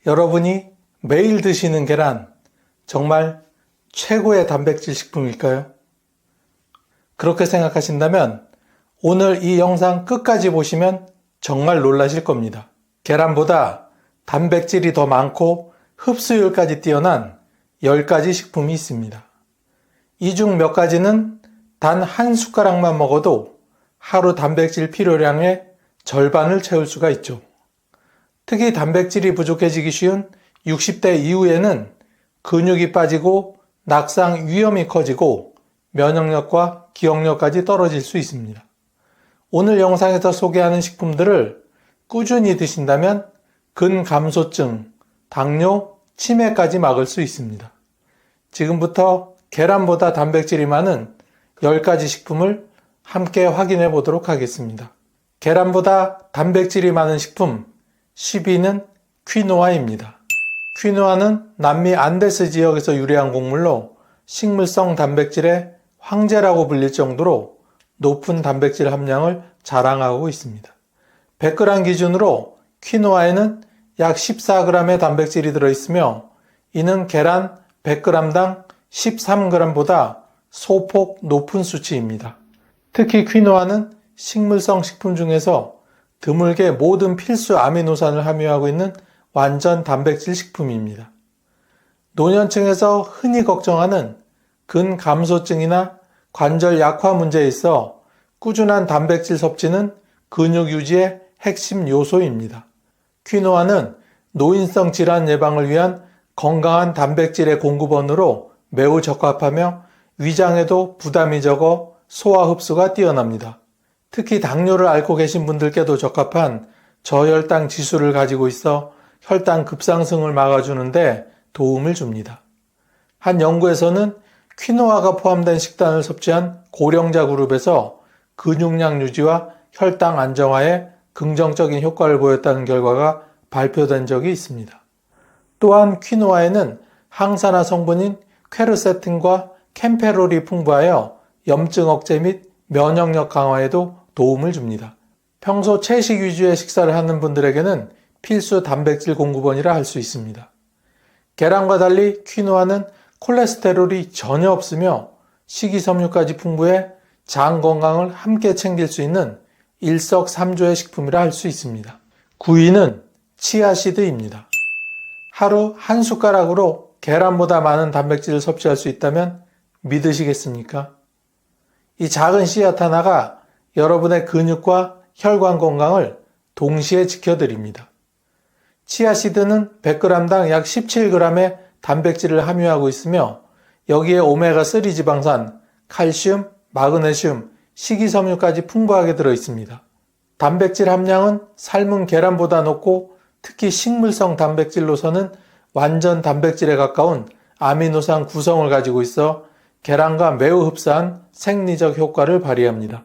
여러분이 매일 드시는 계란, 정말 최고의 단백질 식품일까요? 그렇게 생각하신다면 오늘 이 영상 끝까지 보시면 정말 놀라실 겁니다. 계란보다 단백질이 더 많고 흡수율까지 뛰어난 10가지 식품이 있습니다. 이 중 몇 가지는 단 한 숟가락만 먹어도 하루 단백질 필요량의 절반을 채울 수가 있죠. 특히 단백질이 부족해지기 쉬운 60대 이후에는 근육이 빠지고 낙상 위험이 커지고 면역력과 기억력까지 떨어질 수 있습니다. 오늘 영상에서 소개하는 식품들을 꾸준히 드신다면 근감소증, 당뇨, 치매까지 막을 수 있습니다. 지금부터 계란보다 단백질이 많은 10가지 식품을 함께 확인해 보도록 하겠습니다. 계란보다 단백질이 많은 식품 10위는 퀴노아입니다. 퀴노아는 남미 안데스 지역에서 유래한 곡물로 식물성 단백질의 황제라고 불릴 정도로 높은 단백질 함량을 자랑하고 있습니다. 100g 기준으로 퀴노아에는 약 14g의 단백질이 들어있으며 이는 계란 100g당 13g보다 소폭 높은 수치입니다. 특히 퀴노아는 식물성 식품 중에서 드물게 모든 필수 아미노산을 함유하고 있는 완전 단백질 식품입니다. 노년층에서 흔히 걱정하는 근감소증이나 관절 약화 문제에 있어 꾸준한 단백질 섭취는 근육 유지의 핵심 요소입니다. 퀴노아는 노인성 질환 예방을 위한 건강한 단백질의 공급원으로 매우 적합하며 위장에도 부담이 적어 소화 흡수가 뛰어납니다. 특히 당뇨를 앓고 계신 분들께도 적합한 저혈당 지수를 가지고 있어 혈당 급상승을 막아주는데 도움을 줍니다. 한 연구에서는 퀴노아가 포함된 식단을 섭취한 고령자 그룹에서 근육량 유지와 혈당 안정화에 긍정적인 효과를 보였다는 결과가 발표된 적이 있습니다. 또한 퀴노아에는 항산화 성분인 퀘르세틴과 캠페롤이 풍부하여 염증 억제 및 면역력 강화에도 도움을 줍니다. 평소 채식 위주의 식사를 하는 분들에게는 필수 단백질 공급원이라 할 수 있습니다. 계란과 달리 퀴노아는 콜레스테롤이 전혀 없으며 식이섬유까지 풍부해 장 건강을 함께 챙길 수 있는 일석삼조의 식품이라 할 수 있습니다. 9위는 치아씨드입니다. 하루 한 숟가락으로 계란보다 많은 단백질을 섭취할 수 있다면 믿으시겠습니까? 이 작은 씨앗 하나가 여러분의 근육과 혈관 건강을 동시에 지켜드립니다. 치아씨드는 100g당 약 17g의 단백질을 함유하고 있으며 여기에 오메가3 지방산, 칼슘, 마그네슘, 식이섬유까지 풍부하게 들어있습니다. 단백질 함량은 삶은 계란보다 높고 특히 식물성 단백질로서는 완전 단백질에 가까운 아미노산 구성을 가지고 있어 계란과 매우 흡사한 생리적 효과를 발휘합니다.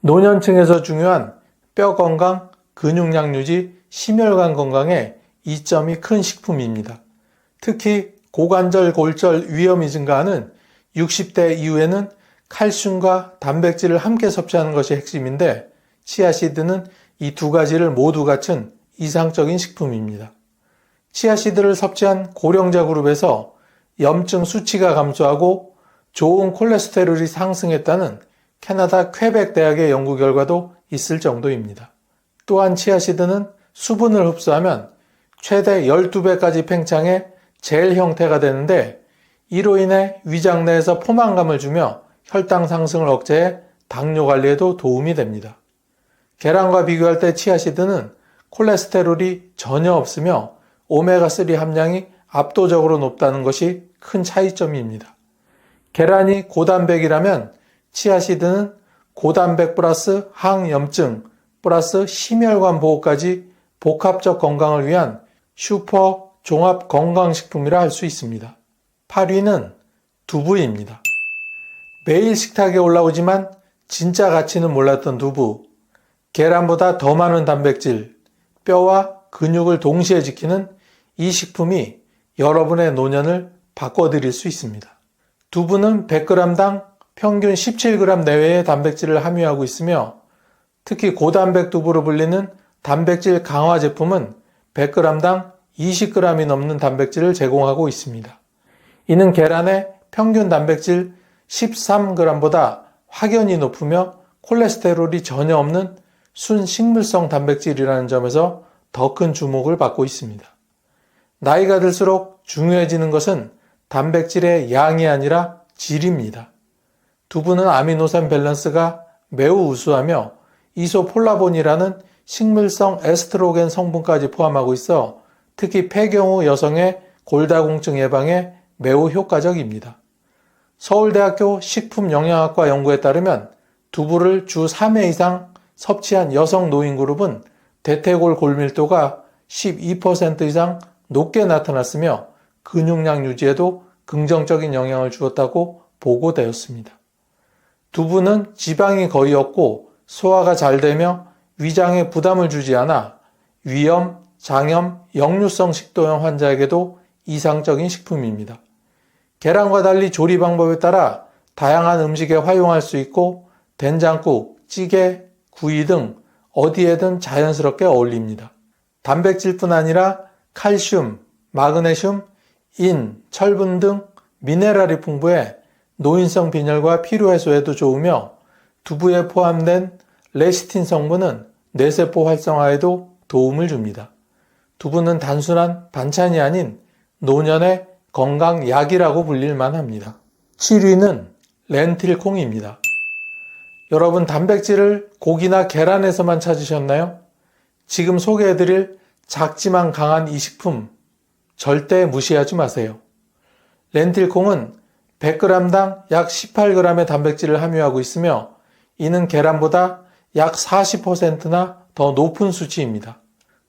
노년층에서 중요한 뼈 건강, 근육량 유지, 심혈관 건강에 이점이 큰 식품입니다. 특히 고관절, 골절 위험이 증가하는 60대 이후에는 칼슘과 단백질을 함께 섭취하는 것이 핵심인데 치아씨드는 이 두 가지를 모두 갖춘 이상적인 식품입니다. 치아씨드를 섭취한 고령자 그룹에서 염증 수치가 감소하고 좋은 콜레스테롤이 상승했다는 캐나다 퀘벡 대학의 연구 결과도 있을 정도입니다. 또한 치아씨드는 수분을 흡수하면 최대 12배까지 팽창해 젤 형태가 되는데 이로 인해 위장 내에서 포만감을 주며 혈당 상승을 억제해 당뇨 관리에도 도움이 됩니다. 계란과 비교할 때 치아씨드는 콜레스테롤이 전혀 없으며 오메가3 함량이 압도적으로 높다는 것이 큰 차이점입니다. 계란이 고단백이라면 치아씨드는 고단백 플러스 항염증 플러스 심혈관 보호까지 복합적 건강을 위한 슈퍼 종합 건강식품이라 할 수 있습니다. 8위는 두부입니다. 매일 식탁에 올라오지만 진짜 가치는 몰랐던 두부. 계란보다 더 많은 단백질, 뼈와 근육을 동시에 지키는 이 식품이 여러분의 노년을 바꿔드릴 수 있습니다. 두부는 100g당 평균 17g 내외의 단백질을 함유하고 있으며 특히 고단백 두부로 불리는 단백질 강화 제품은 100g당 20g이 넘는 단백질을 제공하고 있습니다. 이는 계란의 평균 단백질 13g보다 확연히 높으며 콜레스테롤이 전혀 없는 순식물성 단백질이라는 점에서 더 큰 주목을 받고 있습니다. 나이가 들수록 중요해지는 것은 단백질의 양이 아니라 질입니다. 두부는 아미노산 밸런스가 매우 우수하며 이소폴라본이라는 식물성 에스트로겐 성분까지 포함하고 있어 특히 폐경후 여성의 골다공증 예방에 매우 효과적입니다. 서울대학교 식품영양학과 연구에 따르면 두부를 주 3회 이상 섭취한 여성 노인 그룹은 대퇴골 골밀도가 12% 이상 높게 나타났으며 근육량 유지에도 긍정적인 영향을 주었다고 보고되었습니다. 두부는 지방이 거의 없고 소화가 잘 되며 위장에 부담을 주지 않아 위염, 장염, 역류성 식도염 환자에게도 이상적인 식품입니다. 계란과 달리 조리 방법에 따라 다양한 음식에 활용할 수 있고 된장국, 찌개, 구이 등 어디에든 자연스럽게 어울립니다. 단백질뿐 아니라 칼슘, 마그네슘, 인, 철분 등 미네랄이 풍부해 노인성 빈혈과 피로 해소에도 좋으며 두부에 포함된 레시틴 성분은 뇌세포 활성화에도 도움을 줍니다. 두부는 단순한 반찬이 아닌 노년의 건강약이라고 불릴 만합니다. 7위는 렌틸콩입니다. 여러분 단백질을 고기나 계란에서만 찾으셨나요? 지금 소개해드릴 작지만 강한 이 식품 절대 무시하지 마세요. 렌틸콩은 100g당 약 18g의 단백질을 함유하고 있으며 이는 계란보다 약 40%나 더 높은 수치입니다.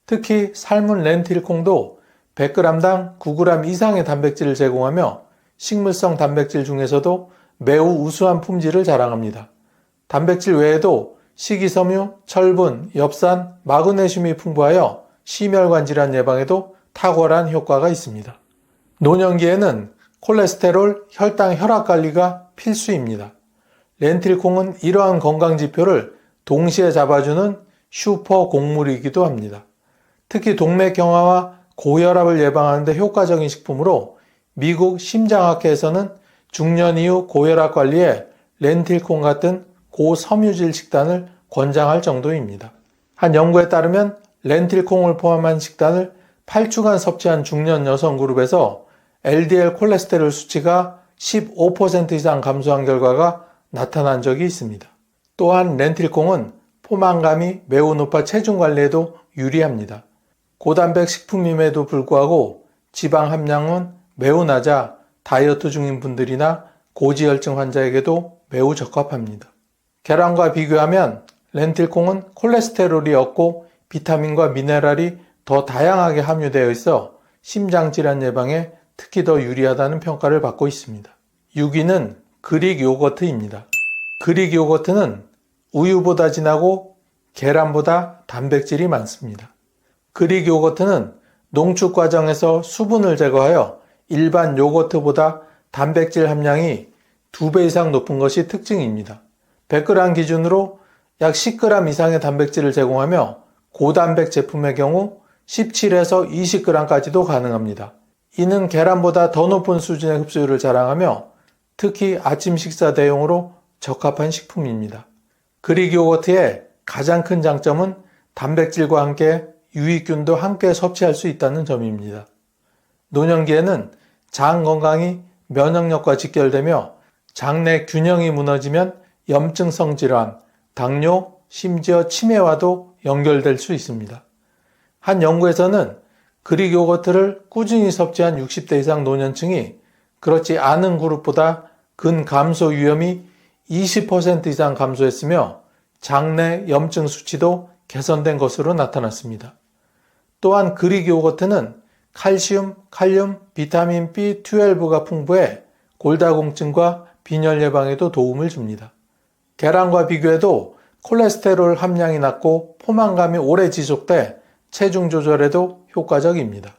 특히 삶은 렌틸콩도 100g당 9g 이상의 단백질을 제공하며 식물성 단백질 중에서도 매우 우수한 품질을 자랑합니다. 단백질 외에도 식이섬유, 철분, 엽산, 마그네슘이 풍부하여 심혈관 질환 예방에도 탁월한 효과가 있습니다. 노년기에는 콜레스테롤, 혈당, 혈압 관리가 필수입니다. 렌틸콩은 이러한 건강 지표를 동시에 잡아주는 슈퍼 곡물이기도 합니다. 특히 동맥경화와 고혈압을 예방하는 데 효과적인 식품으로 미국 심장학회에서는 중년 이후 고혈압 관리에 렌틸콩 같은 고섬유질 식단을 권장할 정도입니다. 한 연구에 따르면 렌틸콩을 포함한 식단을 8주간 섭취한 중년 여성 그룹에서 LDL 콜레스테롤 수치가 15% 이상 감소한 결과가 나타난 적이 있습니다. 또한 렌틸콩은 포만감이 매우 높아 체중 관리에도 유리합니다. 고단백 식품임에도 불구하고 지방 함량은 매우 낮아 다이어트 중인 분들이나 고지혈증 환자에게도 매우 적합합니다. 계란과 비교하면 렌틸콩은 콜레스테롤이 없고 비타민과 미네랄이 더 다양하게 함유되어 있어 심장질환 예방에 특히 더 유리하다는 평가를 받고 있습니다. 6위는 그릭 요거트입니다. 그릭 요거트는 우유보다 진하고 계란보다 단백질이 많습니다. 그릭 요거트는 농축 과정에서 수분을 제거하여 일반 요거트보다 단백질 함량이 2배 이상 높은 것이 특징입니다. 100g 기준으로 약 10g 이상의 단백질을 제공하며 고단백 제품의 경우 17에서 20g까지도 가능합니다. 이는 계란보다 더 높은 수준의 흡수율을 자랑하며 특히 아침 식사 대용으로 적합한 식품입니다. 그릭 요거트의 가장 큰 장점은 단백질과 함께 유익균도 함께 섭취할 수 있다는 점입니다. 노년기에는 장 건강이 면역력과 직결되며 장내 균형이 무너지면 염증성 질환, 당뇨, 심지어 치매와도 연결될 수 있습니다. 한 연구에서는 그릭 요거트를 꾸준히 섭취한 60대 이상 노년층이 그렇지 않은 그룹보다 근감소 위험이 20% 이상 감소했으며 장내 염증 수치도 개선된 것으로 나타났습니다. 또한 그릭 요거트는 칼슘, 칼륨, 비타민 B12가 풍부해 골다공증과 빈혈 예방에도 도움을 줍니다. 계란과 비교해도 콜레스테롤 함량이 낮고 포만감이 오래 지속돼 체중 조절에도 효과적입니다.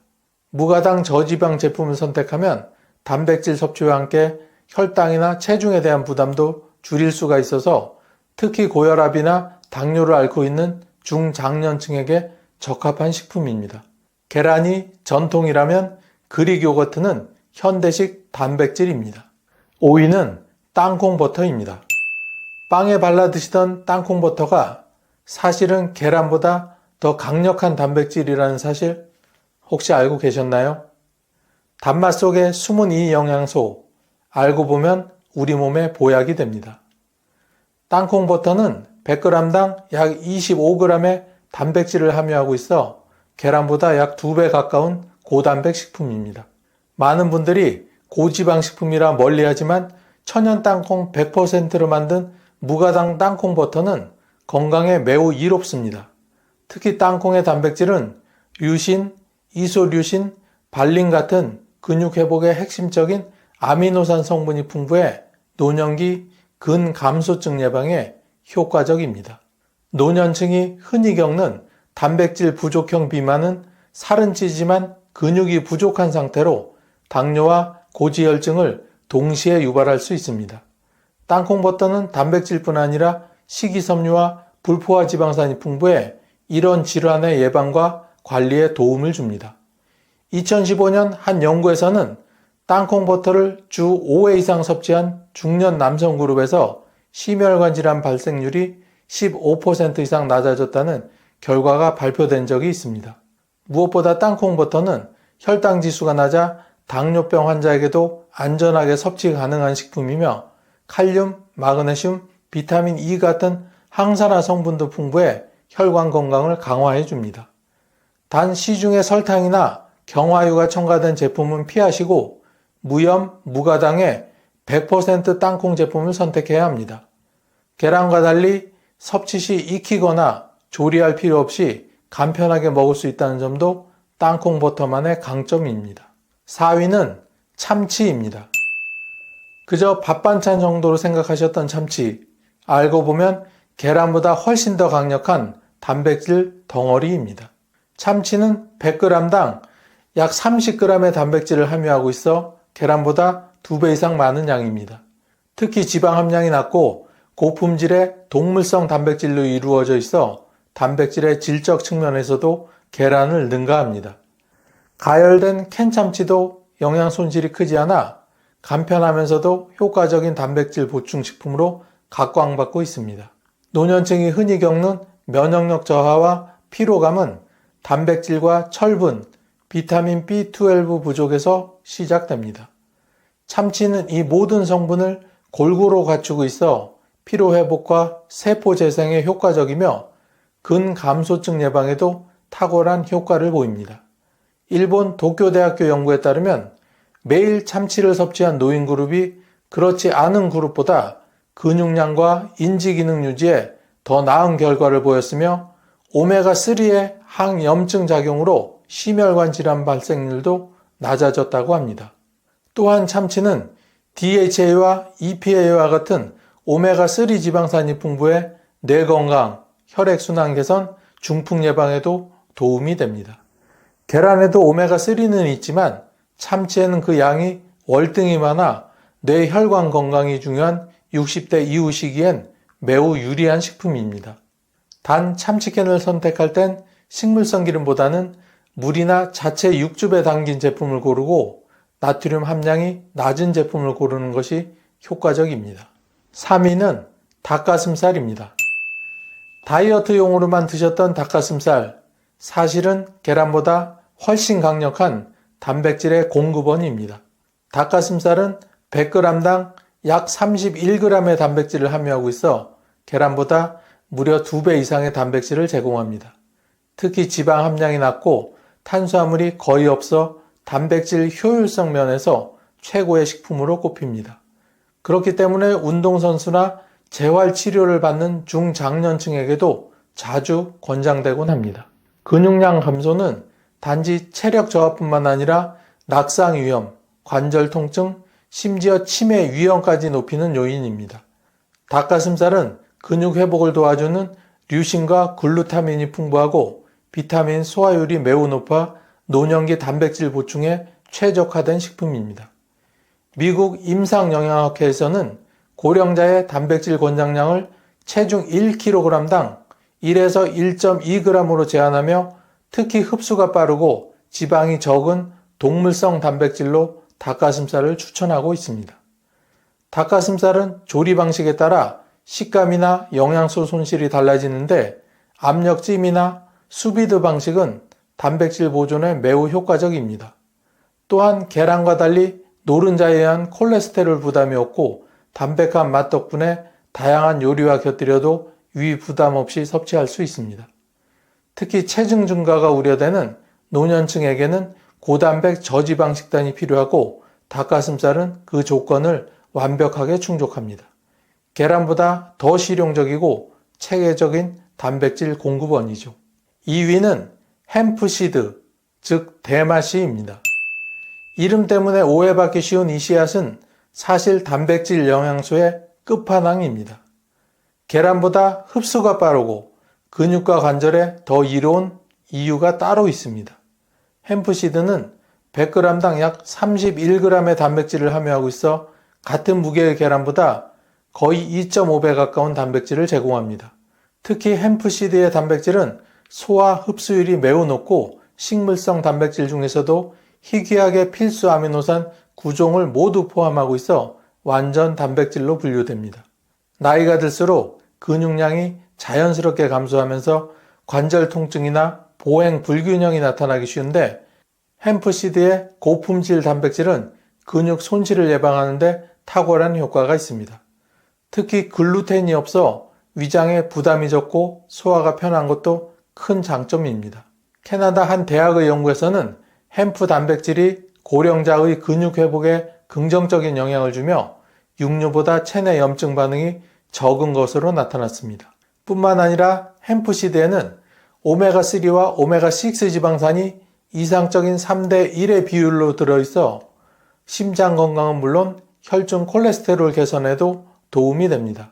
무가당 저지방 제품을 선택하면 단백질 섭취와 함께 혈당이나 체중에 대한 부담도 줄일 수가 있어서 특히 고혈압이나 당뇨를 앓고 있는 중장년층에게 적합한 식품입니다. 계란이 전통이라면 그릭 요거트는 현대식 단백질입니다. 5위는 땅콩버터입니다. 빵에 발라 드시던 땅콩버터가 사실은 계란보다 더 강력한 단백질이라는 사실 혹시 알고 계셨나요? 단맛 속에 숨은 이 영양소, 알고 보면 우리 몸에 보약이 됩니다. 땅콩버터는 100g당 약 25g의 단백질을 함유하고 있어 계란보다 약 2배 가까운 고단백 식품입니다. 많은 분들이 고지방 식품이라 멀리하지만 천연 땅콩 100%로 만든 무가당 땅콩버터는 건강에 매우 이롭습니다. 특히 땅콩의 단백질은 류신, 이소류신, 발린 같은 근육 회복의 핵심적인 아미노산 성분이 풍부해 노년기 근감소증 예방에 효과적입니다. 노년층이 흔히 겪는 단백질 부족형 비만은 살은 찌지만 근육이 부족한 상태로 당뇨와 고지혈증을 동시에 유발할 수 있습니다. 땅콩버터는 단백질뿐 아니라 식이섬유와 불포화 지방산이 풍부해 이런 질환의 예방과 관리에 도움을 줍니다. 2015년 한 연구에서는 땅콩버터를 주 5회 이상 섭취한 중년 남성 그룹에서 심혈관 질환 발생률이 15% 이상 낮아졌다는 결과가 발표된 적이 있습니다. 무엇보다 땅콩버터는 혈당 지수가 낮아 당뇨병 환자에게도 안전하게 섭취 가능한 식품이며 칼륨, 마그네슘, 비타민 E 같은 항산화 성분도 풍부해 혈관 건강을 강화해 줍니다. 단 시중에 설탕이나 경화유가 첨가된 제품은 피하시고 무염, 무가당의 100% 땅콩 제품을 선택해야 합니다. 계란과 달리 섭취 시 익히거나 조리할 필요 없이 간편하게 먹을 수 있다는 점도 땅콩버터만의 강점입니다. 4위는 참치입니다. 그저 밥 반찬 정도로 생각하셨던 참치, 알고 보면 계란보다 훨씬 더 강력한 단백질 덩어리입니다. 참치는 100g당 약 30g의 단백질을 함유하고 있어 계란보다 2배 이상 많은 양입니다. 특히 지방 함량이 낮고 고품질의 동물성 단백질로 이루어져 있어 단백질의 질적 측면에서도 계란을 능가합니다. 가열된 캔참치도 영양 손실이 크지 않아 간편하면서도 효과적인 단백질 보충식품으로 각광받고 있습니다. 노년층이 흔히 겪는 면역력 저하와 피로감은 단백질과 철분, 비타민 B12 부족에서 시작됩니다. 참치는 이 모든 성분을 골고루 갖추고 있어 피로회복과 세포 재생에 효과적이며 근감소증 예방에도 탁월한 효과를 보입니다. 일본 도쿄대학교 연구에 따르면 매일 참치를 섭취한 노인 그룹이 그렇지 않은 그룹보다 근육량과 인지기능 유지에 더 나은 결과를 보였으며 오메가3의 항염증 작용으로 심혈관 질환 발생률도 낮아졌다고 합니다. 또한 참치는 DHA와 EPA와 같은 오메가3 지방산이 풍부해 뇌 건강, 혈액순환 개선, 중풍 예방에도 도움이 됩니다. 계란에도 오메가3는 있지만 참치에는 그 양이 월등히 많아 뇌 혈관 건강이 중요한 60대 이후 시기엔 매우 유리한 식품입니다. 단 참치캔을 선택할 땐 식물성 기름보다는 물이나 자체 육즙에 담긴 제품을 고르고 나트륨 함량이 낮은 제품을 고르는 것이 효과적입니다. 3위는 닭가슴살입니다. 다이어트용으로만 드셨던 닭가슴살, 사실은 계란보다 훨씬 강력한 단백질의 공급원입니다. 닭가슴살은 100g당 약 31g의 단백질을 함유하고 있어 계란보다 무려 2배 이상의 단백질을 제공합니다. 특히 지방 함량이 낮고 탄수화물이 거의 없어 단백질 효율성 면에서 최고의 식품으로 꼽힙니다. 그렇기 때문에 운동선수나 재활치료를 받는 중장년층에게도 자주 권장되곤 합니다. 근육량 감소는 단지 체력 저하뿐만 아니라 낙상 위험, 관절 통증, 심지어 치매 위험까지 높이는 요인입니다. 닭가슴살은 근육 회복을 도와주는 류신과 글루타민이 풍부하고 비타민 소화율이 매우 높아 노년기 단백질 보충에 최적화된 식품입니다. 미국 임상영양학회에서는 고령자의 단백질 권장량을 체중 1kg당 1에서 1.2g으로 제한하며 특히 흡수가 빠르고 지방이 적은 동물성 단백질로 닭가슴살을 추천하고 있습니다. 닭가슴살은 조리 방식에 따라 식감이나 영양소 손실이 달라지는데 압력찜이나 수비드 방식은 단백질 보존에 매우 효과적입니다. 또한 계란과 달리 노른자에 의한 콜레스테롤 부담이 없고 담백한 맛 덕분에 다양한 요리와 곁들여도 위 부담 없이 섭취할 수 있습니다. 특히 체중 증가가 우려되는 노년층에게는 고단백 저지방 식단이 필요하고 닭가슴살은 그 조건을 완벽하게 충족합니다. 계란보다 더 실용적이고 체계적인 단백질 공급원이죠. 2위는 햄프시드, 즉 대마씨입니다. 이름 때문에 오해받기 쉬운 이 씨앗은 사실 단백질 영양소의 끝판왕입니다. 계란보다 흡수가 빠르고 근육과 관절에 더 이로운 이유가 따로 있습니다. 햄프시드는 100g당 약 31g의 단백질을 함유하고 있어 같은 무게의 계란보다 거의 2.5배 가까운 단백질을 제공합니다. 특히 햄프시드의 단백질은 소화 흡수율이 매우 높고 식물성 단백질 중에서도 희귀하게 필수 아미노산 9종을 모두 포함하고 있어 완전 단백질로 분류됩니다. 나이가 들수록 근육량이 자연스럽게 감소하면서 관절 통증이나 보행 불균형이 나타나기 쉬운데 햄프시드의 고품질 단백질은 근육 손실을 예방하는 데 탁월한 효과가 있습니다. 특히 글루텐이 없어 위장에 부담이 적고 소화가 편한 것도 큰 장점입니다. 캐나다 한 대학의 연구에서는 햄프 단백질이 고령자의 근육 회복에 긍정적인 영향을 주며 육류보다 체내 염증 반응이 적은 것으로 나타났습니다. 뿐만 아니라 햄프시드에는 오메가3와 오메가6 지방산이 이상적인 3대 1의 비율로 들어있어 심장 건강은 물론 혈중 콜레스테롤 개선에도 도움이 됩니다.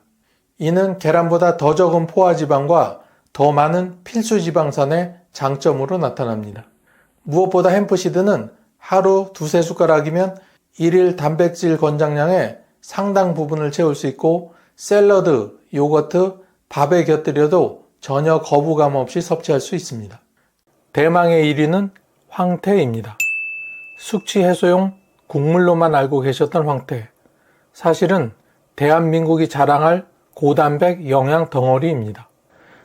이는 계란보다 더 적은 포화지방과 더 많은 필수지방산의 장점으로 나타납니다. 무엇보다 햄프시드는 하루 두세 숟가락이면 1일 단백질 권장량의 상당 부분을 채울 수 있고 샐러드, 요거트, 밥에 곁들여도 전혀 거부감 없이 섭취할 수 있습니다. 대망의 1위는 황태입니다. 숙취 해소용 국물로만 알고 계셨던 황태. 사실은 대한민국이 자랑할 고단백 영양 덩어리입니다.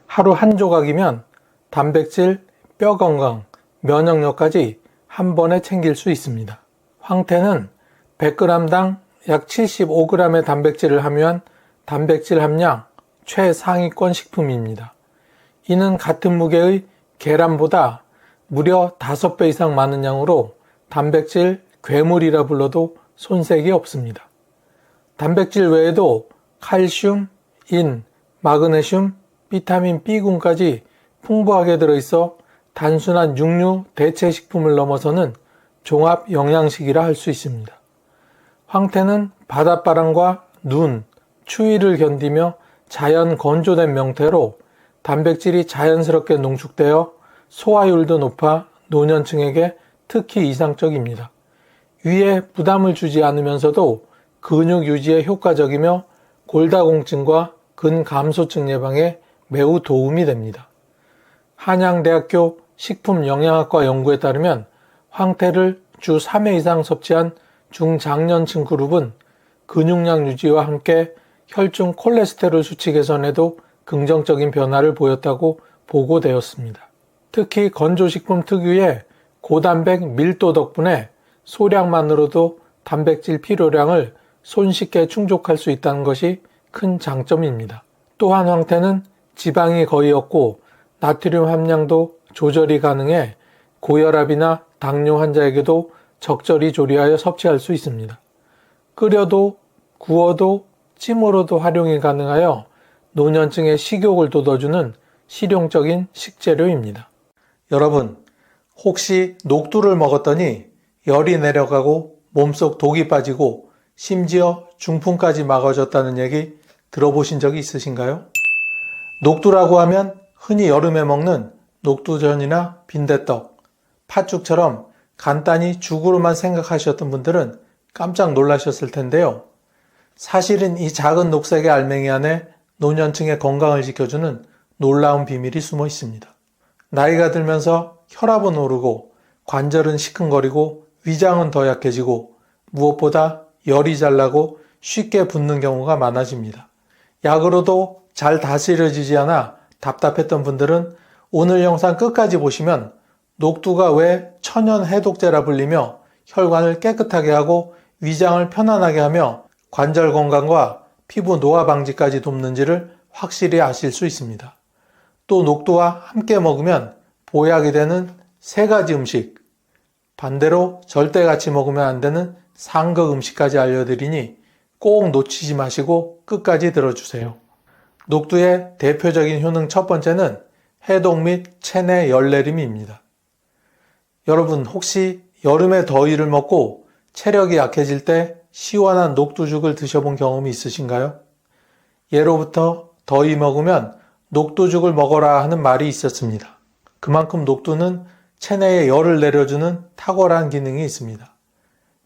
하루 한 조각이면 단백질, 뼈 건강, 면역력까지 한 번에 챙길 수 있습니다. 황태는 100g당 약 75g의 단백질을 함유한 단백질 함량 최상위권 식품입니다. 이는 같은 무게의 계란보다 무려 5배 이상 많은 양으로 단백질 괴물이라 불러도 손색이 없습니다. 단백질 외에도 칼슘, 인, 마그네슘, 비타민 B군까지 풍부하게 들어있어 단순한 육류 대체 식품을 넘어서는 종합 영양식이라 할 수 있습니다. 황태는 바닷바람과 눈, 추위를 견디며 자연 건조된 명태로 단백질이 자연스럽게 농축되어 소화율도 높아 노년층에게 특히 이상적입니다. 위에 부담을 주지 않으면서도 근육 유지에 효과적이며 골다공증과 근감소증 예방에 매우 도움이 됩니다. 한양대학교 식품영양학과 연구에 따르면 황태를 주 3회 이상 섭취한 중장년층 그룹은 근육량 유지와 함께 혈중 콜레스테롤 수치 개선에도 긍정적인 변화를 보였다고 보고되었습니다. 특히 건조식품 특유의 고단백 밀도 덕분에 소량만으로도 단백질 필요량을 손쉽게 충족할 수 있다는 것이 큰 장점입니다. 또한 황태는 지방이 거의 없고 나트륨 함량도 조절이 가능해 고혈압이나 당뇨 환자에게도 적절히 조리하여 섭취할 수 있습니다. 끓여도 구워도 찜으로도 활용이 가능하여 노년층의 식욕을 돋워주는 실용적인 식재료입니다. 여러분, 혹시 녹두를 먹었더니 열이 내려가고 몸속 독이 빠지고 심지어 중풍까지 막아줬다는 얘기 들어보신 적이 있으신가요? 녹두라고 하면 흔히 여름에 먹는 녹두전이나 빈대떡, 팥죽처럼 간단히 죽으로만 생각하셨던 분들은 깜짝 놀라셨을 텐데요. 사실은 이 작은 녹색의 알맹이 안에 노년층의 건강을 지켜주는 놀라운 비밀이 숨어 있습니다. 나이가 들면서 혈압은 오르고 관절은 시큰거리고 위장은 더 약해지고 무엇보다 열이 잘 나고 쉽게 붓는 경우가 많아집니다. 약으로도 잘 다스려지지 않아 답답했던 분들은 오늘 영상 끝까지 보시면 녹두가 왜 천연 해독제라 불리며 혈관을 깨끗하게 하고 위장을 편안하게 하며 관절 건강과 피부 노화 방지까지 돕는지를 확실히 아실 수 있습니다. 또 녹두와 함께 먹으면 보약이 되는 3가지 음식, 반대로 절대 같이 먹으면 안 되는 상극 음식까지 알려드리니 꼭 놓치지 마시고 끝까지 들어주세요. 녹두의 대표적인 효능 첫 번째는 해독 및 체내 열내림입니다. 여러분 혹시 여름에 더위를 먹고 체력이 약해질 때 시원한 녹두죽을 드셔본 경험이 있으신가요? 예로부터 더위 먹으면 녹두죽을 먹어라 하는 말이 있었습니다. 그만큼 녹두는 체내에 열을 내려주는 탁월한 기능이 있습니다.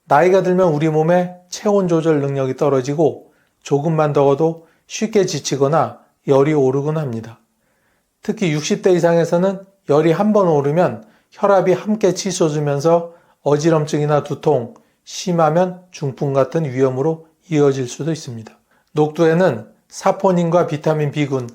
나이가 들면 우리 몸의 체온 조절 능력이 떨어지고 조금만 더워도 쉽게 지치거나 열이 오르곤 합니다. 특히 60대 이상에서는 열이 한 번 오르면 혈압이 함께 치솟으면서 어지럼증이나 두통, 심하면 중풍 같은 위험으로 이어질 수도 있습니다. 녹두에는 사포닌과 비타민 B군,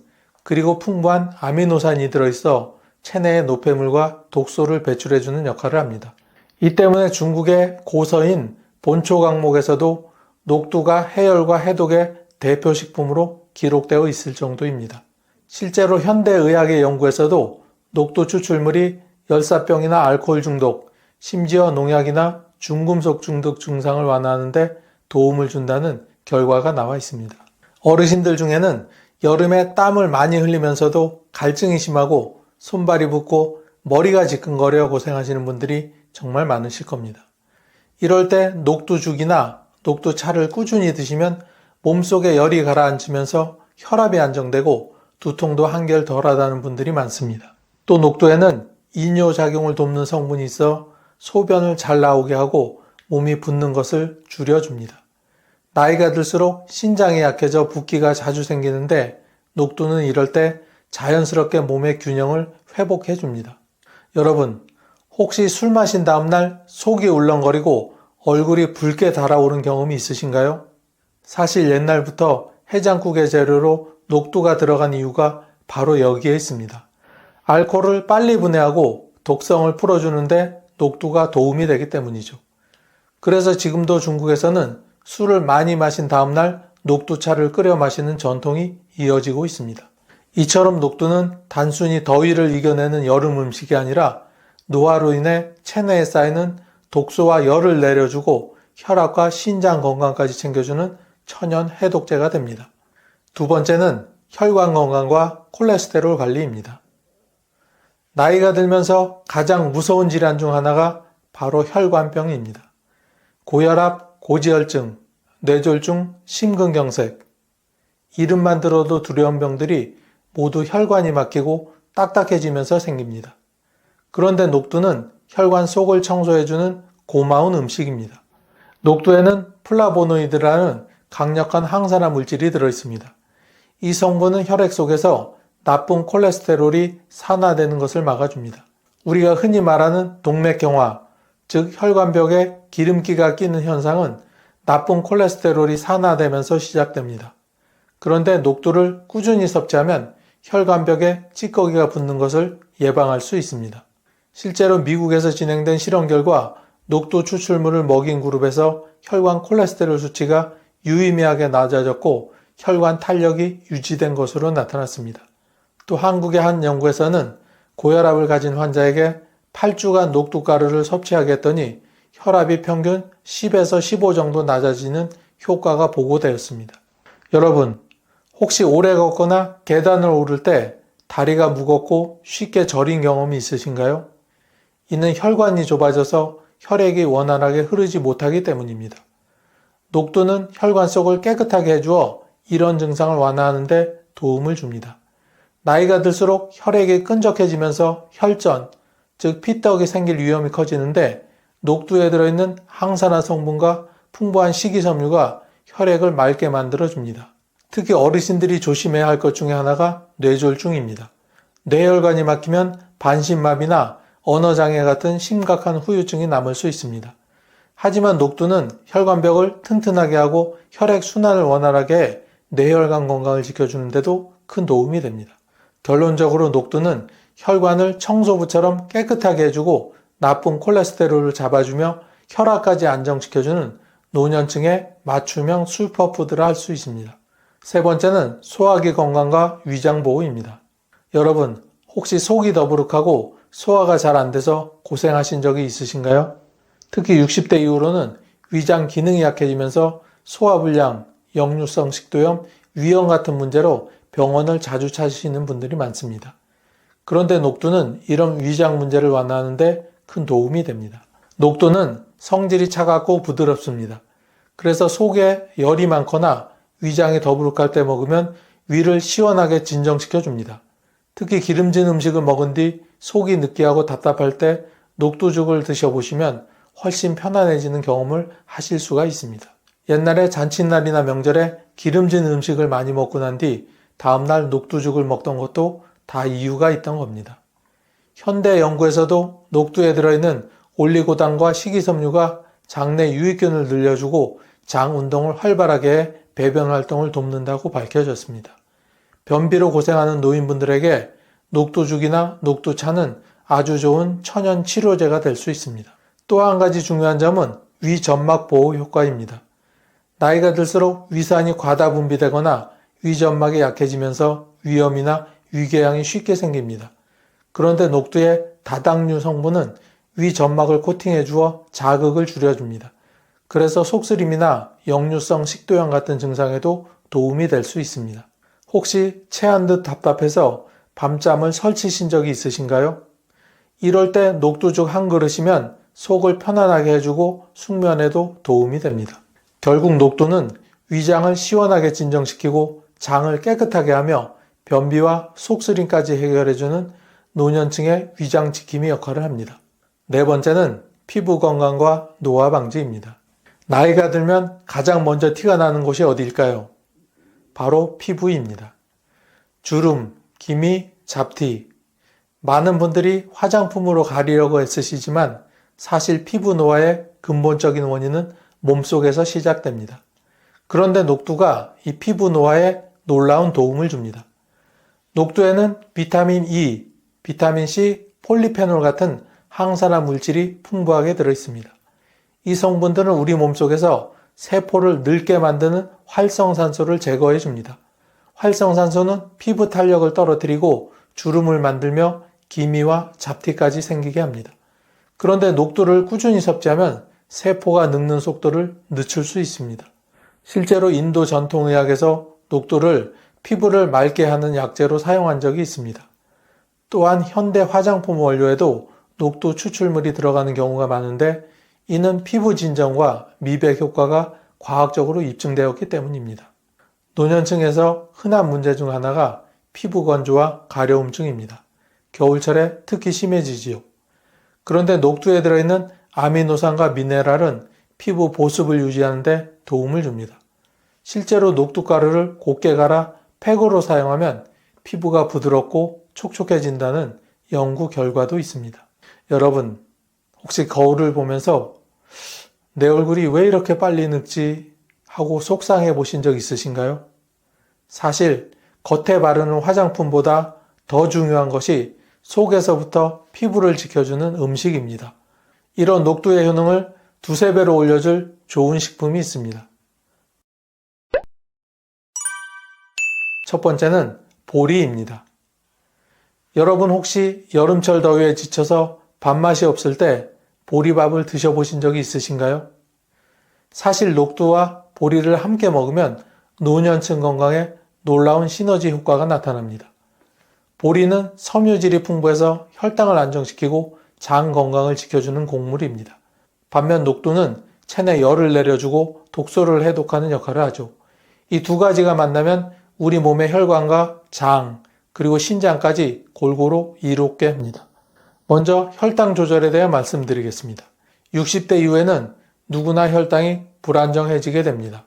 그리고 풍부한 아미노산이 들어있어 체내의 노폐물과 독소를 배출해주는 역할을 합니다. 이 때문에 중국의 고서인 본초 강목에서도 녹두가 해열과 해독의 대표 식품으로 기록되어 있을 정도입니다. 실제로 현대의학의 연구에서도 녹두 추출물이 열사병이나 알코올 중독, 심지어 농약이나 중금속 중독 증상을 완화하는 데 도움을 준다는 결과가 나와 있습니다. 어르신들 중에는 여름에 땀을 많이 흘리면서도 갈증이 심하고 손발이 붓고 머리가 지끈거려 고생하시는 분들이 정말 많으실 겁니다. 이럴 때 녹두죽이나 녹두차를 꾸준히 드시면 몸속에 열이 가라앉으면서 혈압이 안정되고 두통도 한결 덜하다는 분들이 많습니다. 또 녹두에는 이뇨작용을 돕는 성분이 있어 소변을 잘 나오게 하고 몸이 붓는 것을 줄여줍니다. 나이가 들수록 신장이 약해져 붓기가 자주 생기는데 녹두는 이럴 때 자연스럽게 몸의 균형을 회복해 줍니다. 여러분, 혹시 술 마신 다음날 속이 울렁거리고 얼굴이 붉게 달아오른 경험이 있으신가요? 사실 옛날부터 해장국의 재료로 녹두가 들어간 이유가 바로 여기에 있습니다. 알코올을 빨리 분해하고 독성을 풀어주는데 녹두가 도움이 되기 때문이죠. 그래서 지금도 중국에서는 술을 많이 마신 다음날 녹두차를 끓여 마시는 전통이 이어지고 있습니다. 이처럼 녹두는 단순히 더위를 이겨내는 여름 음식이 아니라 노화로 인해 체내에 쌓이는 독소와 열을 내려주고 혈압과 신장 건강까지 챙겨주는 천연 해독제가 됩니다. 두 번째는 혈관 건강과 콜레스테롤 관리입니다. 나이가 들면서 가장 무서운 질환 중 하나가 바로 혈관병입니다. 고혈압, 고지혈증, 뇌졸중, 심근경색, 이름만 들어도 두려운 병들이 모두 혈관이 막히고 딱딱해지면서 생깁니다. 그런데 녹두는 혈관 속을 청소해주는 고마운 음식입니다. 녹두에는 플라보노이드라는 강력한 항산화 물질이 들어있습니다. 이 성분은 혈액 속에서 나쁜 콜레스테롤이 산화되는 것을 막아줍니다. 우리가 흔히 말하는 동맥경화, 즉 혈관벽에 기름기가 끼는 현상은 나쁜 콜레스테롤이 산화되면서 시작됩니다. 그런데 녹두를 꾸준히 섭취하면 혈관벽에 찌꺼기가 붙는 것을 예방할 수 있습니다. 실제로 미국에서 진행된 실험 결과 녹두 추출물을 먹인 그룹에서 혈관 콜레스테롤 수치가 유의미하게 낮아졌고 혈관 탄력이 유지된 것으로 나타났습니다. 또 한국의 한 연구에서는 고혈압을 가진 환자에게 8주간 녹두가루를 섭취하게 했더니 혈압이 평균 10에서 15 정도 낮아지는 효과가 보고되었습니다. 여러분, 혹시 오래 걷거나 계단을 오를 때 다리가 무겁고 쉽게 저린 경험이 있으신가요? 이는 혈관이 좁아져서 혈액이 원활하게 흐르지 못하기 때문입니다. 녹두는 혈관 속을 깨끗하게 해주어 이런 증상을 완화하는 데 도움을 줍니다. 나이가 들수록 혈액이 끈적해지면서 혈전, 즉 피떡이 생길 위험이 커지는데 녹두에 들어있는 항산화 성분과 풍부한 식이섬유가 혈액을 맑게 만들어줍니다. 특히 어르신들이 조심해야 할 것 중에 하나가 뇌졸중입니다. 뇌혈관이 막히면 반신마비나 언어장애 같은 심각한 후유증이 남을 수 있습니다. 하지만 녹두는 혈관벽을 튼튼하게 하고 혈액순환을 원활하게 해 뇌혈관 건강을 지켜주는데도 큰 도움이 됩니다. 결론적으로 녹두는 혈관을 청소부처럼 깨끗하게 해주고 나쁜 콜레스테롤을 잡아주며 혈압까지 안정시켜주는 노년층의 맞춤형 슈퍼푸드라 할 수 있습니다. 세 번째는 소화기 건강과 위장 보호입니다. 여러분, 혹시 속이 더부룩하고 소화가 잘 안 돼서 고생하신 적이 있으신가요? 특히 60대 이후로는 위장 기능이 약해지면서 소화불량, 역류성 식도염, 위염 같은 문제로 병원을 자주 찾으시는 분들이 많습니다. 그런데 녹두는 이런 위장 문제를 완화하는 데 큰 도움이 됩니다. 녹두는 성질이 차갑고 부드럽습니다. 그래서 속에 열이 많거나 위장이 더부룩할 때 먹으면 위를 시원하게 진정시켜 줍니다. 특히 기름진 음식을 먹은 뒤 속이 느끼하고 답답할 때 녹두죽을 드셔보시면 훨씬 편안해지는 경험을 하실 수가 있습니다. 옛날에 잔칫날이나 명절에 기름진 음식을 많이 먹고 난 뒤 다음날 녹두죽을 먹던 것도 다 이유가 있던 겁니다. 현대 연구에서도 녹두에 들어있는 올리고당과 식이섬유가 장내 유익균을 늘려주고 장 운동을 활발하게 해 배변 활동을 돕는다고 밝혀졌습니다. 변비로 고생하는 노인분들에게 녹두죽이나 녹두차는 아주 좋은 천연 치료제가 될 수 있습니다. 또 한 가지 중요한 점은 위점막 보호 효과입니다. 나이가 들수록 위산이 과다 분비되거나 위점막이 약해지면서 위염이나 위궤양이 쉽게 생깁니다. 그런데 녹두의 다당류 성분은 위점막을 코팅해 주어 자극을 줄여줍니다. 그래서 속쓰림이나 역류성 식도염 같은 증상에도 도움이 될 수 있습니다. 혹시 체한 듯 답답해서 밤잠을 설치신 적이 있으신가요? 이럴 때 녹두죽 한 그릇이면 속을 편안하게 해주고 숙면에도 도움이 됩니다. 결국 녹두는 위장을 시원하게 진정시키고 장을 깨끗하게 하며 변비와 속쓰림까지 해결해주는 노년층의 위장 지킴이 역할을 합니다. 네 번째는 피부 건강과 노화 방지입니다. 나이가 들면 가장 먼저 티가 나는 곳이 어디일까요? 바로 피부입니다. 주름, 기미, 잡티. 많은 분들이 화장품으로 가리려고 애쓰시지만 사실 피부 노화의 근본적인 원인은 몸속에서 시작됩니다. 그런데 녹두가 이 피부 노화에 놀라운 도움을 줍니다. 녹두에는 비타민 E, 비타민 C, 폴리페놀 같은 항산화 물질이 풍부하게 들어있습니다. 이 성분들은 우리 몸속에서 세포를 늙게 만드는 활성산소를 제거해 줍니다. 활성산소는 피부 탄력을 떨어뜨리고 주름을 만들며 기미와 잡티까지 생기게 합니다. 그런데 녹두를 꾸준히 섭취하면 세포가 늙는 속도를 늦출 수 있습니다. 실제로 인도 전통의학에서 녹두를 피부를 맑게 하는 약재로 사용한 적이 있습니다. 또한 현대 화장품 원료에도 녹두 추출물이 들어가는 경우가 많은데 이는 피부 진정과 미백 효과가 과학적으로 입증되었기 때문입니다. 노년층에서 흔한 문제 중 하나가 피부 건조와 가려움증입니다. 겨울철에 특히 심해지지요. 그런데 녹두에 들어있는 아미노산과 미네랄은 피부 보습을 유지하는 데 도움을 줍니다. 실제로 녹두가루를 곱게 갈아 팩으로 사용하면 피부가 부드럽고 촉촉해진다는 연구 결과도 있습니다. 여러분, 혹시 거울을 보면서 내 얼굴이 왜 이렇게 빨리 늙지 하고 속상해 보신 적 있으신가요? 사실 겉에 바르는 화장품보다 더 중요한 것이 속에서부터 피부를 지켜주는 음식입니다. 이런 녹두의 효능을 두세 배로 올려줄 좋은 식품이 있습니다. 첫 번째는 보리입니다. 여러분 혹시 여름철 더위에 지쳐서 밥맛이 없을 때 보리밥을 드셔보신 적이 있으신가요? 사실 녹두와 보리를 함께 먹으면 노년층 건강에 놀라운 시너지 효과가 나타납니다. 보리는 섬유질이 풍부해서 혈당을 안정시키고 장 건강을 지켜주는 곡물입니다. 반면 녹두는 체내 열을 내려주고 독소를 해독하는 역할을 하죠. 이 두 가지가 만나면 우리 몸의 혈관과 장, 그리고 신장까지 골고루 이롭게 합니다. 먼저 혈당 조절에 대해 말씀드리겠습니다. 60대 이후에는 누구나 혈당이 불안정해지게 됩니다.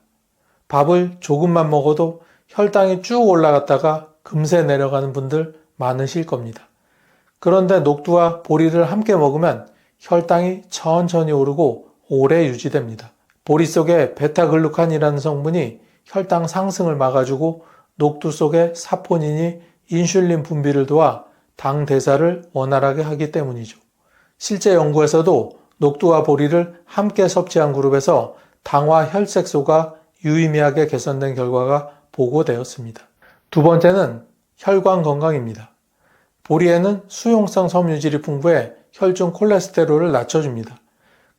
밥을 조금만 먹어도 혈당이 쭉 올라갔다가 금세 내려가는 분들 많으실 겁니다. 그런데 녹두와 보리를 함께 먹으면 혈당이 천천히 오르고 오래 유지됩니다. 보리 속에 베타글루칸이라는 성분이 혈당 상승을 막아주고 녹두 속의 사포닌이 인슐린 분비를 도와 당 대사를 원활하게 하기 때문이죠. 실제 연구에서도 녹두와 보리를 함께 섭취한 그룹에서 당화 혈색소가 유의미하게 개선된 결과가 보고되었습니다. 두 번째는 혈관 건강입니다. 보리에는 수용성 섬유질이 풍부해 혈중 콜레스테롤을 낮춰줍니다.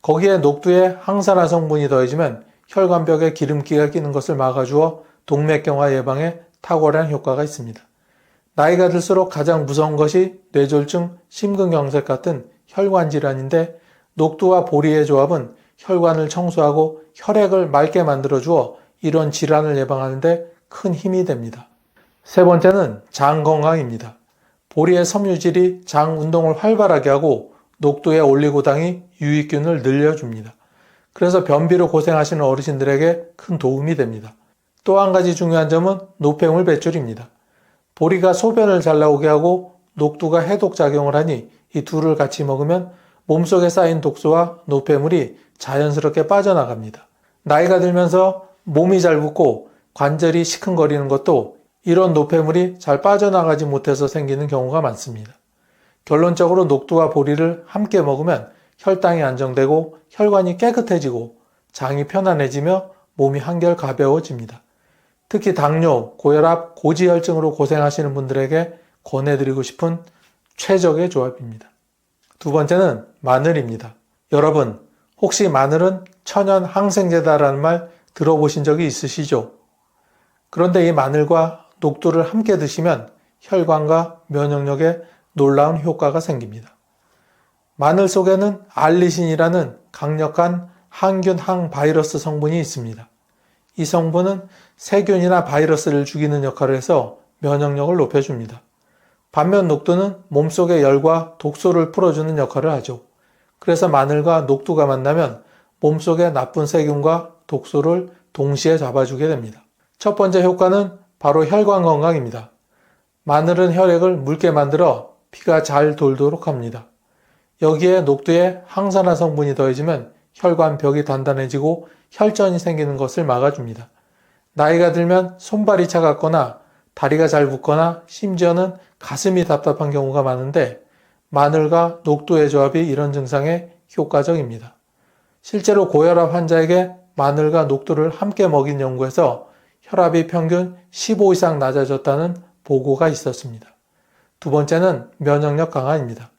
거기에 녹두에 항산화 성분이 더해지면 혈관벽에 기름기가 끼는 것을 막아주어 동맥경화 예방에 탁월한 효과가 있습니다. 나이가 들수록 가장 무서운 것이 뇌졸중, 심근경색 같은 혈관 질환인데 녹두와 보리의 조합은 혈관을 청소하고 혈액을 맑게 만들어주어 이런 질환을 예방하는 데 큰 힘이 됩니다. 세 번째는 장 건강입니다. 보리의 섬유질이 장 운동을 활발하게 하고 녹두의 올리고당이 유익균을 늘려줍니다. 그래서 변비로 고생하시는 어르신들에게 큰 도움이 됩니다. 또 한 가지 중요한 점은 노폐물 배출입니다. 보리가 소변을 잘 나오게 하고 녹두가 해독 작용을 하니 이 둘을 같이 먹으면 몸속에 쌓인 독소와 노폐물이 자연스럽게 빠져나갑니다. 나이가 들면서 몸이 잘 붓고 관절이 시큰거리는 것도 이런 노폐물이 잘 빠져나가지 못해서 생기는 경우가 많습니다. 결론적으로 녹두와 보리를 함께 먹으면 혈당이 안정되고 혈관이 깨끗해지고 장이 편안해지며 몸이 한결 가벼워집니다. 특히 당뇨, 고혈압, 고지혈증으로 고생하시는 분들에게 권해드리고 싶은 최적의 조합입니다. 두 번째는 마늘입니다. 여러분, 혹시 마늘은 천연 항생제다라는 말 들어보신 적이 있으시죠? 그런데 이 마늘과 녹두를 함께 드시면 혈관과 면역력에 놀라운 효과가 생깁니다. 마늘 속에는 알리신이라는 강력한 항균 항바이러스 성분이 있습니다. 이 성분은 세균이나 바이러스를 죽이는 역할을 해서 면역력을 높여줍니다. 반면 녹두는 몸속의 열과 독소를 풀어주는 역할을 하죠. 그래서 마늘과 녹두가 만나면 몸속의 나쁜 세균과 독소를 동시에 잡아주게 됩니다. 첫 번째 효과는 바로 혈관 건강입니다. 마늘은 혈액을 묽게 만들어 피가 잘 돌도록 합니다. 여기에 녹두에 항산화 성분이 더해지면 혈관벽이 단단해지고 혈전이 생기는 것을 막아줍니다. 나이가 들면 손발이 차갑거나 다리가 잘 붓거나 심지어는 가슴이 답답한 경우가 많은데 마늘과 녹두의 조합이 이런 증상에 효과적입니다. 실제로 고혈압 환자에게 마늘과 녹두를 함께 먹인 연구에서 혈압이 평균 15 이상 낮아졌다는 보고가 있었습니다. 두 번째는 면역력 강화입니다.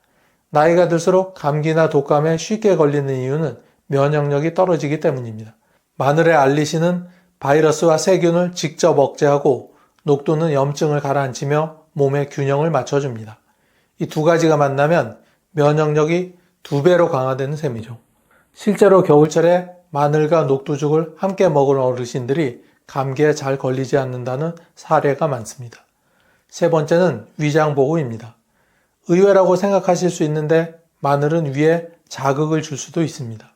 나이가 들수록 감기나 독감에 쉽게 걸리는 이유는 면역력이 떨어지기 때문입니다. 마늘의 알리신은 바이러스와 세균을 직접 억제하고 녹두는 염증을 가라앉히며 몸의 균형을 맞춰줍니다. 이 두 가지가 만나면 면역력이 2배로 강화되는 셈이죠. 실제로 겨울철에 마늘과 녹두죽을 함께 먹은 어르신들이 감기에 잘 걸리지 않는다는 사례가 많습니다. 세 번째는 위장 보호입니다. 의외라고 생각하실 수 있는데 마늘은 위에 자극을 줄 수도 있습니다.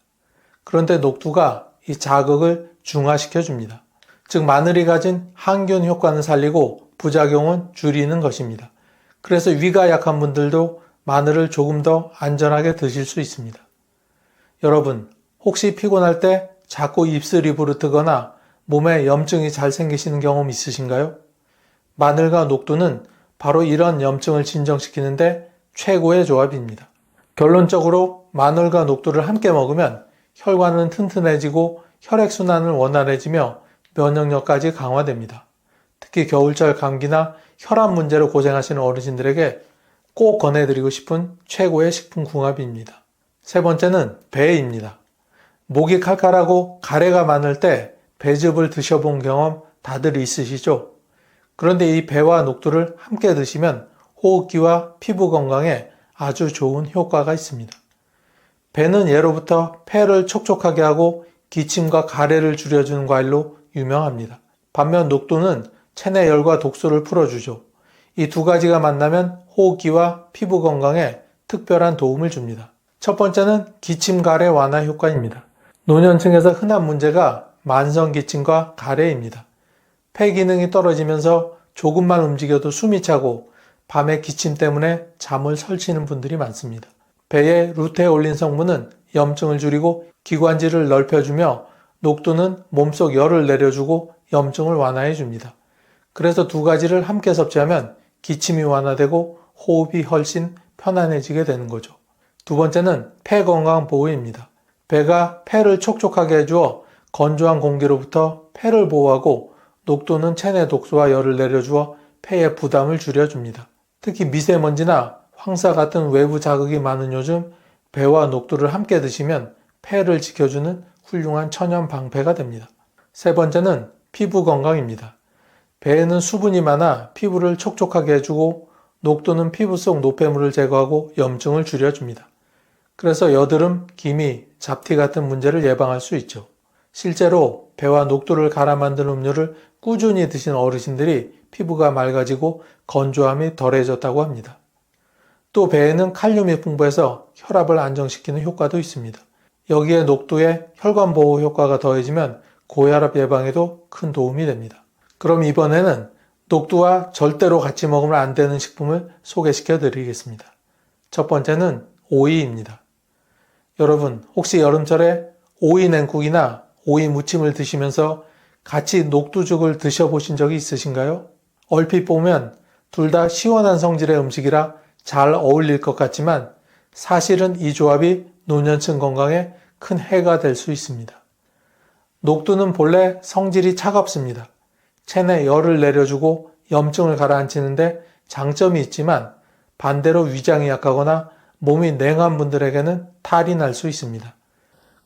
그런데 녹두가 이 자극을 중화시켜 줍니다. 즉 마늘이 가진 항균 효과는 살리고 부작용은 줄이는 것입니다. 그래서 위가 약한 분들도 마늘을 조금 더 안전하게 드실 수 있습니다. 여러분, 혹시 피곤할 때 자꾸 입술이 부르트거나 몸에 염증이 잘 생기시는 경험 있으신가요? 마늘과 녹두는 바로 이런 염증을 진정시키는데 최고의 조합입니다. 결론적으로 마늘과 녹두를 함께 먹으면 혈관은 튼튼해지고 혈액순환은 원활해지며 면역력까지 강화됩니다. 특히 겨울철 감기나 혈압 문제로 고생하시는 어르신들에게 꼭 권해드리고 싶은 최고의 식품궁합입니다. 세 번째는 배입니다. 목이 칼칼하고 가래가 많을 때 배즙을 드셔본 경험 다들 있으시죠? 그런데 이 배와 녹두를 함께 드시면 호흡기와 피부 건강에 아주 좋은 효과가 있습니다. 배는 예로부터 폐를 촉촉하게 하고 기침과 가래를 줄여주는 과일로 유명합니다. 반면 녹두는 체내 열과 독소를 풀어주죠. 이 두 가지가 만나면 호흡기와 피부 건강에 특별한 도움을 줍니다. 첫 번째는 기침 가래 완화 효과입니다. 노년층에서 흔한 문제가 만성기침과 가래입니다. 폐 기능이 떨어지면서 조금만 움직여도 숨이 차고 밤에 기침 때문에 잠을 설치는 분들이 많습니다. 배에 루테올린 성분은 염증을 줄이고 기관지를 넓혀주며 녹두는 몸속 열을 내려주고 염증을 완화해줍니다. 그래서 두 가지를 함께 섭취하면 기침이 완화되고 호흡이 훨씬 편안해지게 되는 거죠. 두 번째는 폐 건강 보호입니다. 배가 폐를 촉촉하게 해주어 건조한 공기로부터 폐를 보호하고 녹두는 체내 독소와 열을 내려주어 폐의 부담을 줄여줍니다. 특히 미세먼지나 황사 같은 외부 자극이 많은 요즘 배와 녹두를 함께 드시면 폐를 지켜주는 훌륭한 천연 방패가 됩니다. 세 번째는 피부 건강입니다. 배에는 수분이 많아 피부를 촉촉하게 해주고 녹두는 피부 속 노폐물을 제거하고 염증을 줄여줍니다. 그래서 여드름, 기미, 잡티 같은 문제를 예방할 수 있죠. 실제로 배와 녹두를 갈아 만든 음료를 꾸준히 드신 어르신들이 피부가 맑아지고 건조함이 덜해졌다고 합니다. 또 배에는 칼륨이 풍부해서 혈압을 안정시키는 효과도 있습니다. 여기에 녹두의 혈관 보호 효과가 더해지면 고혈압 예방에도 큰 도움이 됩니다. 그럼 이번에는 녹두와 절대로 같이 먹으면 안 되는 식품을 소개시켜 드리겠습니다. 첫 번째는 오이입니다. 여러분, 혹시 여름철에 오이 냉국이나 오이 무침을 드시면서 같이 녹두죽을 드셔보신 적이 있으신가요? 얼핏 보면 둘 다 시원한 성질의 음식이라 잘 어울릴 것 같지만 사실은 이 조합이 노년층 건강에 큰 해가 될 수 있습니다. 녹두는 본래 성질이 차갑습니다. 체내 열을 내려주고 염증을 가라앉히는데 장점이 있지만 반대로 위장이 약하거나 몸이 냉한 분들에게는 탈이 날 수 있습니다.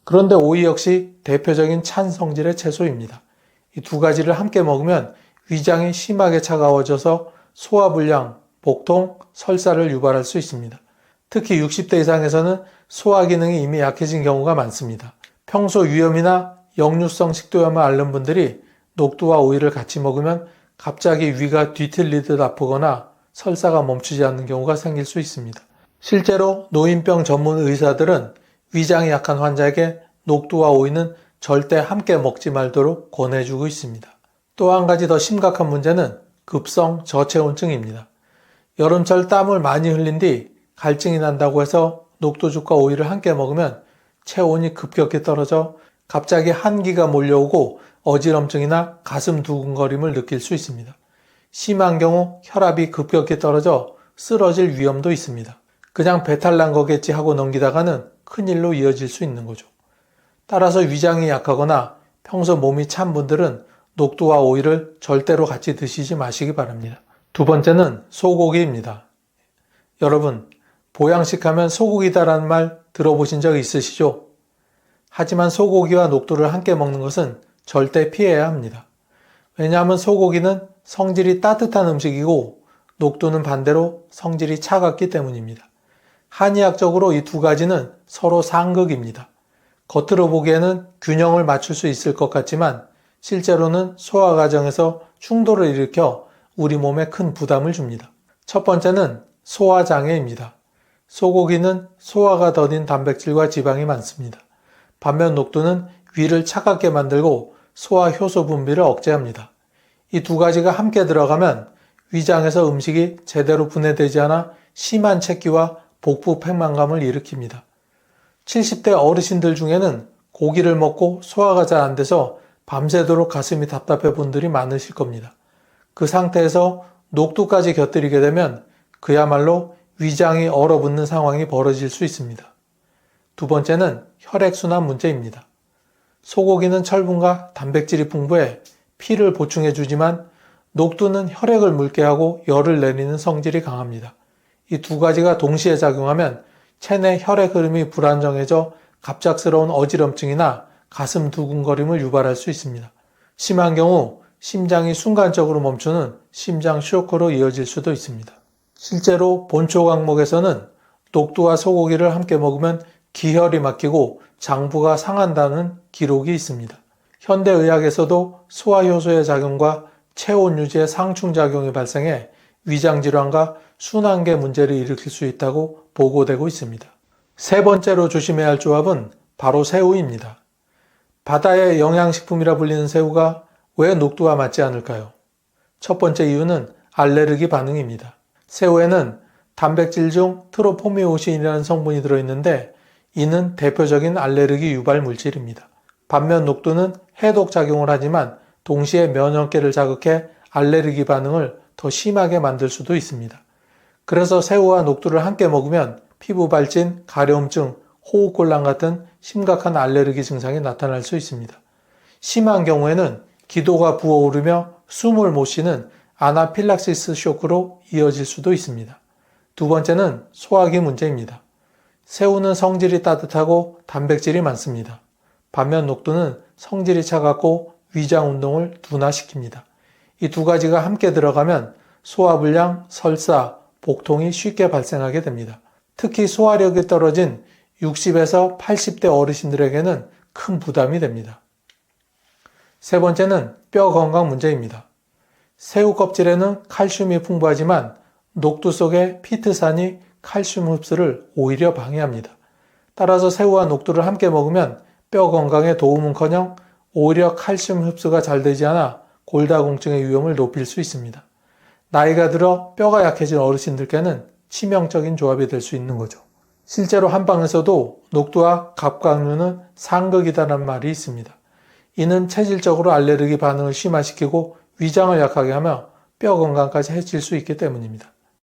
그런데 오이 역시 대표적인 찬 성질의 채소입니다. 이 두 가지를 함께 먹으면 위장이 심하게 차가워져서 소화불량, 복통, 설사를 유발할 수 있습니다. 특히 60대 이상에서는 소화 기능이 이미 약해진 경우가 많습니다. 평소 위염이나 역류성 식도염을 앓는 분들이 녹두와 오이를 같이 먹으면 갑자기 위가 뒤틀리듯 아프거나 설사가 멈추지 않는 경우가 생길 수 있습니다. 실제로 노인병 전문 의사들은 위장이 약한 환자에게 녹두와 오이는 절대 함께 먹지 말도록 권해주고 있습니다. 또 한 가지 더 심각한 문제는 급성 저체온증입니다. 여름철 땀을 많이 흘린 뒤 갈증이 난다고 해서 녹두죽과 오이를 함께 먹으면 체온이 급격히 떨어져 갑자기 한기가 몰려오고 어지럼증이나 가슴 두근거림을 느낄 수 있습니다. 심한 경우 혈압이 급격히 떨어져 쓰러질 위험도 있습니다. 그냥 배탈 난 거겠지 하고 넘기다가는 큰일로 이어질 수 있는 거죠. 따라서 위장이 약하거나 평소 몸이 찬 분들은 녹두와 오이를 절대로 같이 드시지 마시기 바랍니다. 두 번째는 소고기입니다. 여러분, 보양식 하면 소고기다라는 말 들어보신 적 있으시죠? 하지만 소고기와 녹두를 함께 먹는 것은 절대 피해야 합니다. 왜냐하면 소고기는 성질이 따뜻한 음식이고 녹두는 반대로 성질이 차갑기 때문입니다. 한의학적으로 이 두 가지는 서로 상극입니다. 겉으로 보기에는 균형을 맞출 수 있을 것 같지만 실제로는 소화 과정에서 충돌을 일으켜 우리 몸에 큰 부담을 줍니다. 첫 번째는 소화장애입니다. 소고기는 소화가 더딘 단백질과 지방이 많습니다. 반면 녹두는 위를 차갑게 만들고 소화 효소 분비를 억제합니다. 이 두 가지가 함께 들어가면 위장에서 음식이 제대로 분해되지 않아 심한 체기와 복부 팽만감을 일으킵니다. 70대 어르신들 중에는 고기를 먹고 소화가 잘 안 돼서 밤새도록 가슴이 답답해 분들이 많으실 겁니다. 그 상태에서 녹두까지 곁들이게 되면 그야말로 위장이 얼어붙는 상황이 벌어질 수 있습니다. 두 번째는 혈액순환 문제입니다. 소고기는 철분과 단백질이 풍부해 피를 보충해 주지만 녹두는 혈액을 묽게 하고 열을 내리는 성질이 강합니다. 이 두 가지가 동시에 작용하면 체내 혈액 흐름이 불안정해져 갑작스러운 어지럼증이나 가슴 두근거림을 유발할 수 있습니다. 심한 경우 심장이 순간적으로 멈추는 심장 쇼크로 이어질 수도 있습니다. 실제로 본초 강목에서는 녹두와 소고기를 함께 먹으면 기혈이 막히고 장부가 상한다는 기록이 있습니다. 현대의학에서도 소화효소의 작용과 체온 유지의 상충작용이 발생해 위장질환과 순환계 문제를 일으킬 수 있다고 보고되고 있습니다. 세 번째로 조심해야 할 조합은 바로 새우입니다. 바다의 영양식품이라 불리는 새우가 왜 녹두와 맞지 않을까요? 첫 번째 이유는 알레르기 반응입니다. 새우에는 단백질 중 트로포미오신이라는 성분이 들어있는데 이는 대표적인 알레르기 유발 물질입니다. 반면 녹두는 해독 작용을 하지만 동시에 면역계를 자극해 알레르기 반응을 더 심하게 만들 수도 있습니다. 그래서 새우와 녹두를 함께 먹으면 피부 발진, 가려움증, 호흡곤란 같은 심각한 알레르기 증상이 나타날 수 있습니다. 심한 경우에는 기도가 부어오르며 숨을 못 쉬는 아나필락시스 쇼크로 이어질 수도 있습니다. 두 번째는 소화기 문제입니다. 새우는 성질이 따뜻하고 단백질이 많습니다. 반면 녹두는 성질이 차갑고 위장 운동을 둔화시킵니다. 이 두 가지가 함께 들어가면 소화불량, 설사, 복통이 쉽게 발생하게 됩니다. 특히 소화력이 떨어진 60에서 80대 어르신들에게는 큰 부담이 됩니다. 세 번째는 뼈 건강 문제입니다. 새우 껍질에는 칼슘이 풍부하지만 녹두 속의 피트산이 칼슘 흡수를 오히려 방해합니다. 따라서 새우와 녹두를 함께 먹으면 뼈 건강에 도움은커녕 오히려 칼슘 흡수가 잘 되지 않아 골다공증의 위험을 높일 수 있습니다. 나이가 들어 뼈가 약해진 어르신들께는 치명적인 조합이 될 수 있는 거죠. 실제로 한방에서도 녹두와 갑각류는 상극이다라는 말이 있습니다. 이는 체질적으로 알레르기 반응을 심화시키고 위장을 약하게 하며 뼈 건강까지 해칠 수 있기 때문입니다.